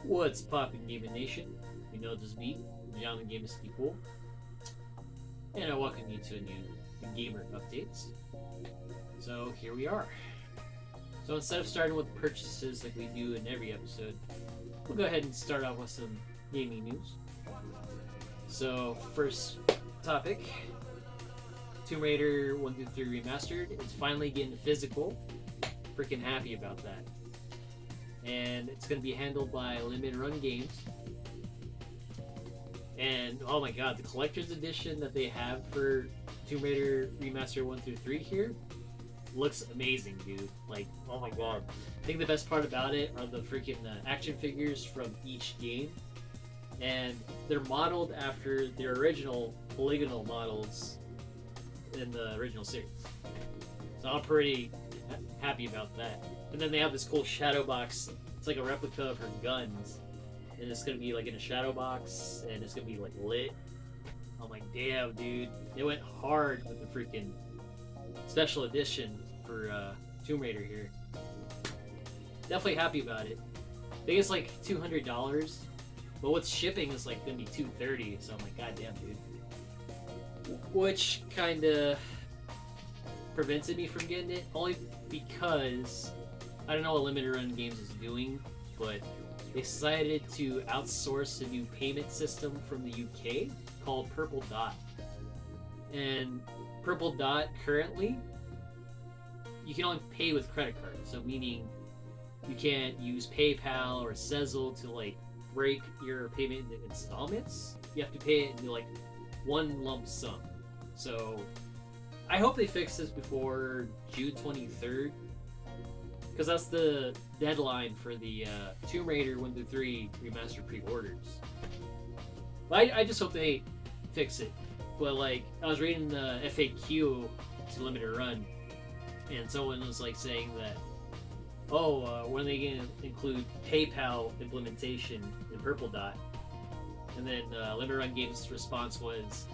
What's poppin' Gaming Nation? You know this beat, John Games People, and I welcome you to a new Gamer Updates. So here we are. So instead of starting with purchases like we do in every episode, we'll go ahead and start off with some gaming news. So first topic, Tomb Raider 1 through 3 Remastered. It's finally getting physical. Freaking happy about that. And it's going to be handled by Limited Run Games. And oh my god, the collector's edition that they have for Tomb Raider Remaster 1 through 3 here looks amazing, dude. Like, oh my god. I think the best part about it are the freaking action figures from each game. And they're modeled after their original polygonal models in the original series. So I'm pretty happy about that. And then they have this cool shadow box. It's like a replica of her guns. And it's going to be like in a shadow box. And it's going to be like lit. I'm like, damn, dude. They went hard with the freaking special edition for Tomb Raider here. Definitely happy about it. I think it's like $200. But with shipping, it's like going to be $230. So I'm like, god damn, dude. Which kind of prevented me from getting it. Only because I don't know what Limited Run Games is doing, but they decided to outsource a new payment system from the UK called Purple Dot. And Purple Dot currently, you can only pay with credit cards. So meaning you can't use PayPal or Sezzle to like break your payment into installments. You have to pay it in like one lump sum. So I hope they fix this before June 23rd. Because that's the deadline for the Tomb Raider 1 through 3 remaster pre-orders. But I just hope they fix it. But like, I was reading the FAQ to Limited Run, and someone was like saying that, when are they going to include PayPal implementation in Purple Dot? And then Limited Run Games' response was,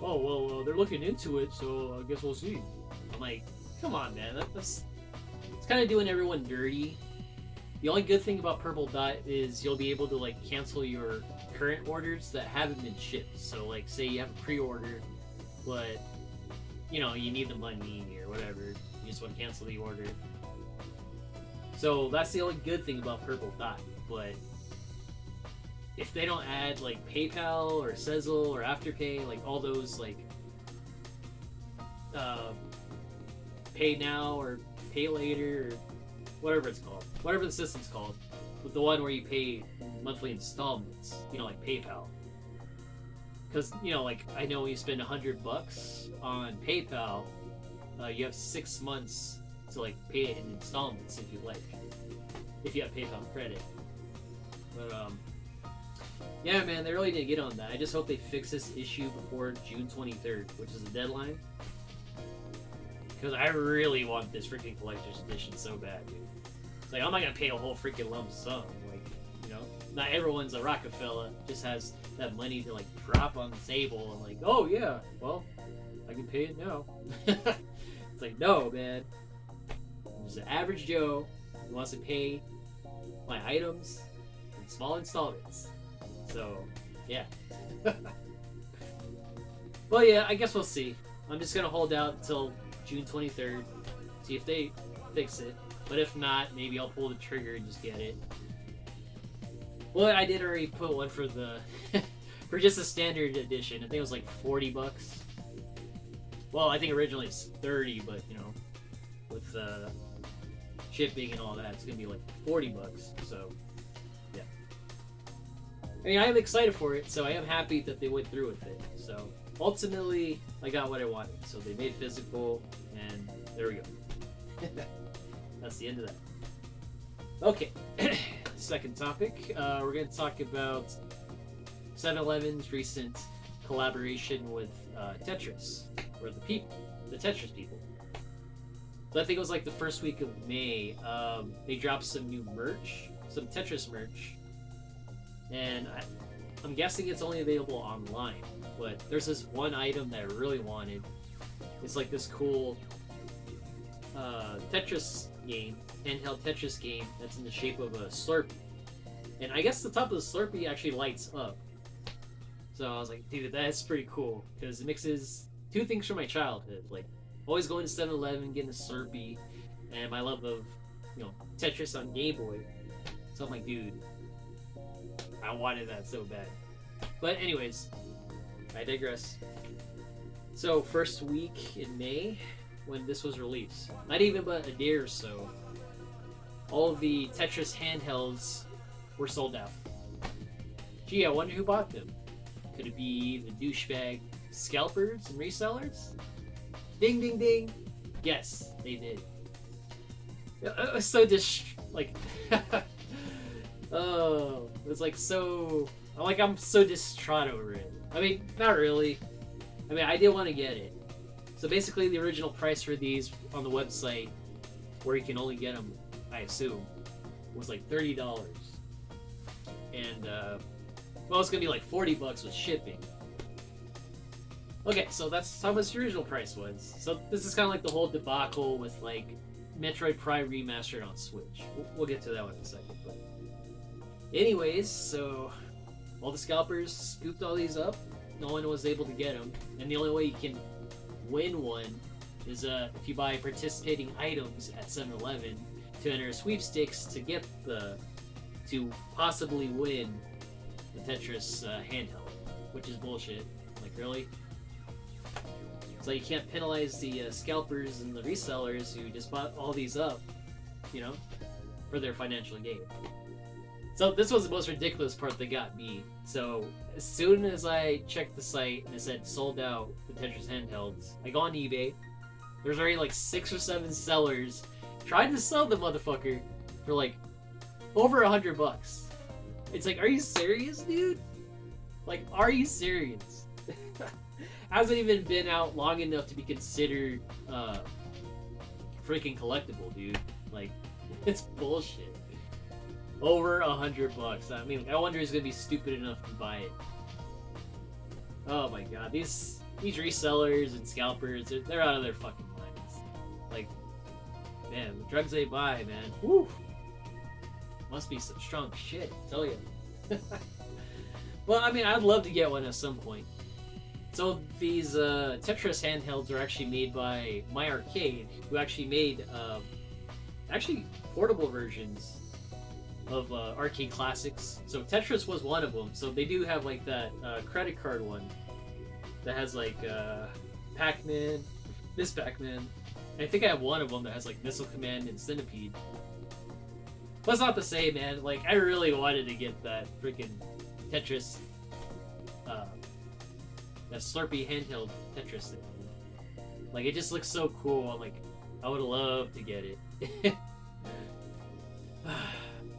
they're looking into it, so I guess we'll see. I'm like, come on, man, that's it's kind of doing everyone dirty. The only good thing about Purple Dot is you'll be able to like cancel your current orders that haven't been shipped. So like, say you have a pre-order, but you know you need the money or whatever, you just want to cancel the order. So that's the only good thing about Purple Dot. But if they don't add like PayPal or Sezzle or Afterpay, like all those like pay now or pay later or whatever it's called, whatever the system's called, with the one where you pay monthly installments, you know, like PayPal. Because you know, like I know when you spend $100 on PayPal, you have 6 months to like pay it in installments if you like, if you have PayPal credit. But yeah, man, they really didn't get on that. I just hope they fix this issue before June 23rd, which is the deadline. Because I really want this freaking collector's edition so bad, dude. It's like, I'm not gonna pay a whole freaking lump sum. Like, you know, not everyone's a Rockefeller, just has that money to like drop on the table and like, oh yeah, well, I can pay it now. It's like, no, man. I'm just an average Joe who wants to pay my items in small installments. So, yeah. Well, yeah, I guess we'll see. I'm just gonna hold out until June 23rd, see if they fix it. But if not, maybe I'll pull the trigger and just get it. Well, I did already put one for the for just a standard edition. I think it was like $40. Well, I think originally it's 30, but you know, with shipping and all that, it's gonna be like $40. So, yeah. I mean, I am excited for it, so I am happy that they went through with it. So, ultimately, I got what I wanted. So they made physical, and there we go. That's the end of that. Okay, second topic. We're going to talk about 7-Eleven's recent collaboration with Tetris, or the Tetris people. So I think it was like the first week of May. They dropped some new merch, some Tetris merch, and I'm guessing it's only available online. But there's this one item that I really wanted. It's like this cool Tetris game, handheld Tetris game that's in the shape of a Slurpee. And I guess the top of the Slurpee actually lights up. So I was like, dude, that's pretty cool because it mixes two things from my childhood, like always going to 7-Eleven, getting a Slurpee, and my love of, Tetris on Game Boy. So I'm like, dude, I wanted that so bad. But anyways, I digress. So first week in May, when this was released, not even but a day or so, all of the Tetris handhelds were sold out. Gee, I wonder who bought them. Could it be the douchebag scalpers and resellers? Ding, ding, ding. Yes, they did. It was so oh, it was like so. I'm so distraught over it. I mean, not really. I mean, I did want to get it. So basically, the original price for these on the website, where you can only get them, I assume, was like $30. And well, it's gonna be like $40 with shipping. Okay, so that's how much the original price was. So this is kind of like the whole debacle with like Metroid Prime Remastered on Switch. We'll get to that one in a second. But anyways, so all the scalpers scooped all these up. No one was able to get them, and the only way you can win one is if you buy participating items at 7-Eleven to enter sweepstakes to get to possibly win the Tetris handheld, which is bullshit. Like, really? So you can't penalize the scalpers and the resellers who just bought all these up, for their financial gain. So this was the most ridiculous part that got me. So as soon as I checked the site and it said sold out the Tetris handhelds, I go on eBay. There's already like 6 or 7 sellers trying to sell the motherfucker for like over $100. It's like, are you serious, dude? Like, are you serious? Hasn't even been out long enough to be considered freaking collectible, dude. Like, it's bullshit. Over $100. I mean, I wonder who's gonna be stupid enough to buy it. Oh my god, these resellers and scalpers, they're out of their fucking minds. Like, man, the drugs they buy, man. Woo! Must be some strong shit, I tell you. Well, I mean, I'd love to get one at some point. So these Tetris handhelds are actually made by My Arcade, who actually made portable versions of arcade classics. So Tetris was one of them. So they do have like that credit card one that has like Pac-Man, Miss Pac-Man. I think I have one of them that has like Missile Command and Centipede. But it's not the same, man. Like, I really wanted to get that freaking Tetris, that Slurpee handheld Tetris thing. Like, it just looks so cool. I'm like, I would love to get it.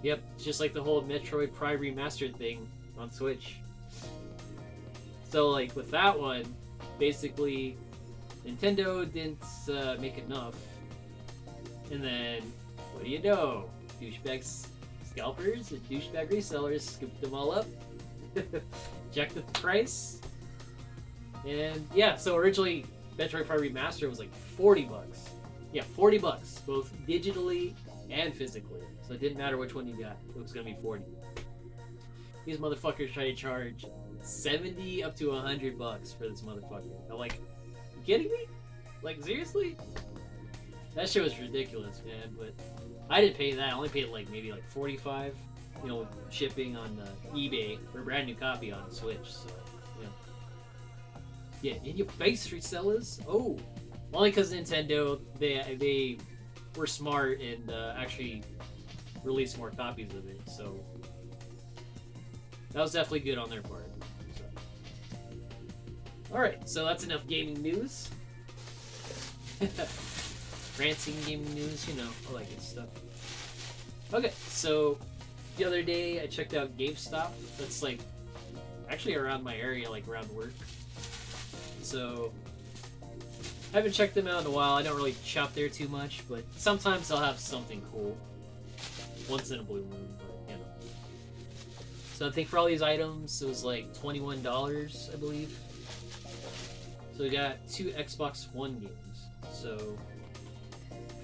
Yep, it's just like the whole Metroid Prime Remastered thing on Switch. So, like, with that one, basically, Nintendo didn't make enough. And then, what do you know? Douchebag scalpers and douchebag resellers scooped them all up. Checked the price. And, yeah, so originally, Metroid Prime Remastered was like $40. Yeah, $40, both digitally and physically. So it didn't matter which one you got. It was going to be 40. These motherfuckers try to charge 70 up to $100 for this motherfucker. I'm like, you kidding me? Like, seriously? That shit was ridiculous, man. But I didn't pay that. I only paid like maybe like $45, shipping on eBay for a brand new copy on the Switch. So, yeah, in your face, resellers. Oh, only because Nintendo they were smart and actually released more copies of it. So that was definitely good on their part. So. All right, so that's enough gaming news. Ranting gaming news, all that good stuff. Okay, so the other day I checked out Gamestop. That's like actually around my area, like around work. So I haven't checked them out in a while. I don't really shop there too much, but sometimes they'll have something cool. Once in a blue moon, but So I think for all these items, it was like $21, I believe. So we got 2 Xbox One games. So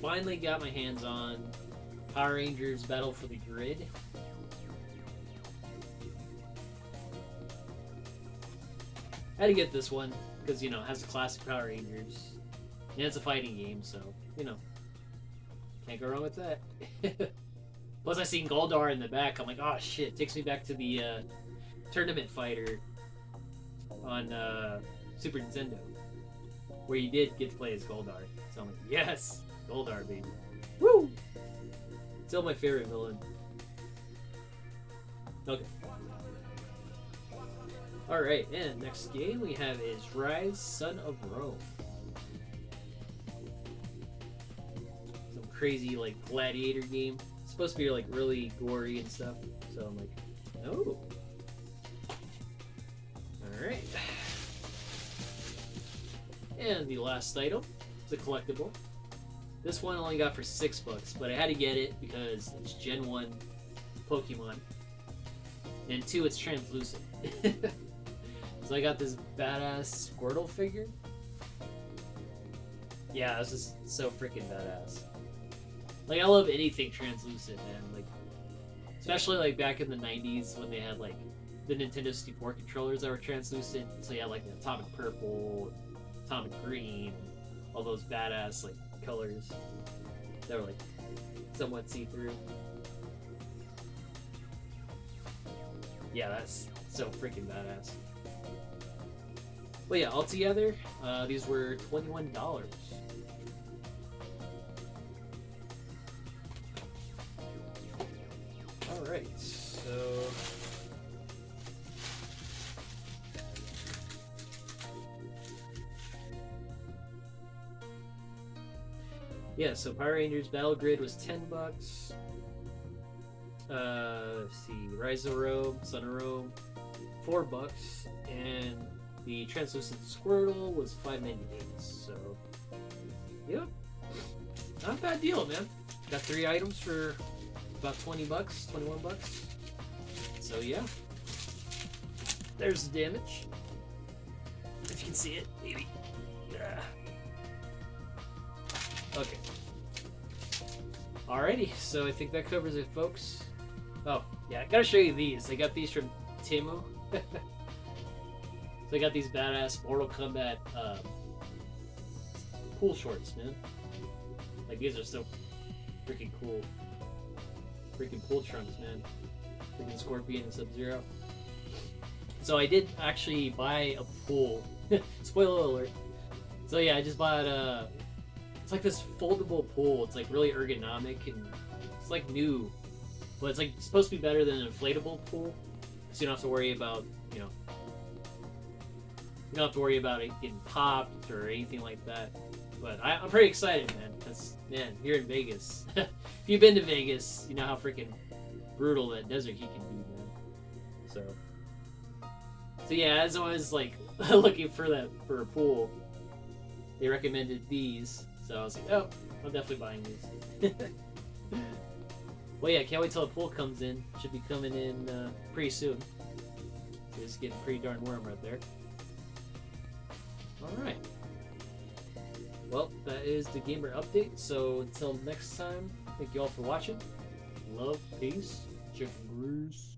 finally got my hands on Power Rangers Battle for the Grid. I had to get this one because it has the classic Power Rangers, and it's a fighting game, so can't go wrong with that. Plus, I seen Goldar in the back. I'm like, oh shit! Takes me back to the Tournament Fighter on Super Nintendo, where you did get to play as Goldar. So I'm like, yes, Goldar, baby. Woo! Still my favorite villain. Okay. Alright, and next game we have is Rise, Son of Rome. Some crazy, like, gladiator game. It's supposed to be, like, really gory and stuff. So I'm like, oh. Alright. And the last item, it's a collectible. This one I only got for $6, but I had to get it because it's Gen 1 Pokemon. And 2, it's translucent. So I got this badass Squirtle figure. Yeah, this is so freaking badass. Like, I love anything translucent, man. Like, especially like back in the 90s when they had like the Nintendo 64 controllers that were translucent. So you had like the Atomic Purple, Atomic Green, all those badass like colors that were like somewhat see-through. Yeah, that's so freaking badass. But yeah, altogether, these were $21. Alright, so... yeah, so Power Rangers Battle Grid was $10. Let's see, Rise of Rome, Son of Rome, $4, and the translucent Squirtle was $5.98. So, yep, not a bad deal, man. Got 3 items for about $20, $21. So yeah, there's the damage. If you can see it, maybe. Yeah. Okay. Alrighty, so I think that covers it, folks. Oh, yeah, I gotta show you these. I got these from Temu. So I got these badass Mortal Kombat pool shorts, man. Like, these are so freaking cool. Freaking pool trunks, man. Freaking Scorpion and Sub-Zero. So I did actually buy a pool. Spoiler alert. So yeah, I just bought it's like this foldable pool. It's like really ergonomic and it's like new. But it's like supposed to be better than an inflatable pool. So you don't have to worry about, you don't have to worry about it getting popped or anything like that. But I'm pretty excited, man. Because, man, here in Vegas, if you've been to Vegas, you know how freaking brutal that desert heat can be, man. So yeah, as I was like looking for a pool, they recommended these. So I was like, oh, I'm definitely buying these. Well, yeah, can't wait till the pool comes in. Should be coming in pretty soon. It's getting pretty darn warm right there. Alright. Well, that is the gamer update. So until next time, thank you all for watching. Love, peace, chicken grease.